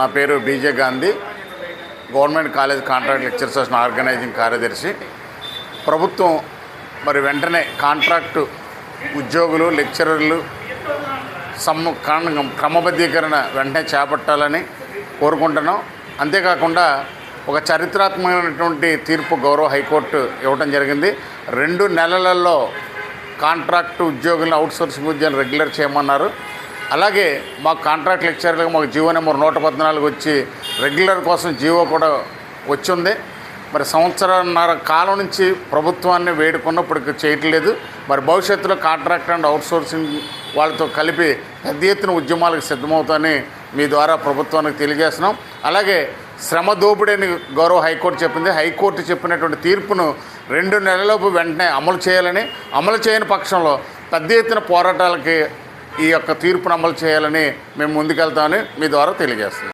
నా పేరు BJ Gandhi, government college contract lecturers association organising కార్యదర్శి. ప్రభుత్వం మరి వెంటనే కాంట్రాక్టు ఉద్యోగులు, లెక్చరర్లు క్రమబద్ధీకరణ వెంటనే చేపట్టాలని కోరుకుంటున్నాం. అంతేకాకుండా ఒక చరిత్రాత్మకమైనటువంటి తీర్పు గౌరవ హైకోర్టు ఇవ్వడం జరిగింది. 2 నెలలలో కాంట్రాక్టు ఉద్యోగులను అవుట్సోర్సింగ్ ఉద్యోగులు రెగ్యులర్ చేయమన్నారు. అలాగే మాకు కాంట్రాక్ట్ లెక్చరర్లకు మాకు జీవో నెంబర్ 114 వచ్చి రెగ్యులర్ కోసం జీవో కూడా వచ్చింది. మరి సంవత్సరాన్నర కాలం నుంచి ప్రభుత్వాన్ని వేడుకున్నప్పటికీ చేయట్లేదు. మరి భవిష్యత్తులో కాంట్రాక్ట్ అండ్ అవుట్సోర్సింగ్ వాళ్ళతో కలిపి పెద్ద ఎత్తున ఉద్యమాలకు సిద్ధమవుతాయని మీ ద్వారా ప్రభుత్వానికి తెలియజేస్తున్నాం. అలాగే శ్రమ దోపిడీ అని గౌరవ హైకోర్టు చెప్పింది. హైకోర్టు చెప్పినటువంటి తీర్పును 2 నెలలలోపు వెంటనే అమలు చేయాలని, అమలు చేయని పక్షంలో పెద్ద ఎత్తున పోరాటాలకి ఈ యొక్క తీర్పును అమలు చేయాలని మేము ముందుకెళ్తామని మీ ద్వారా తెలియజేస్తున్నాం.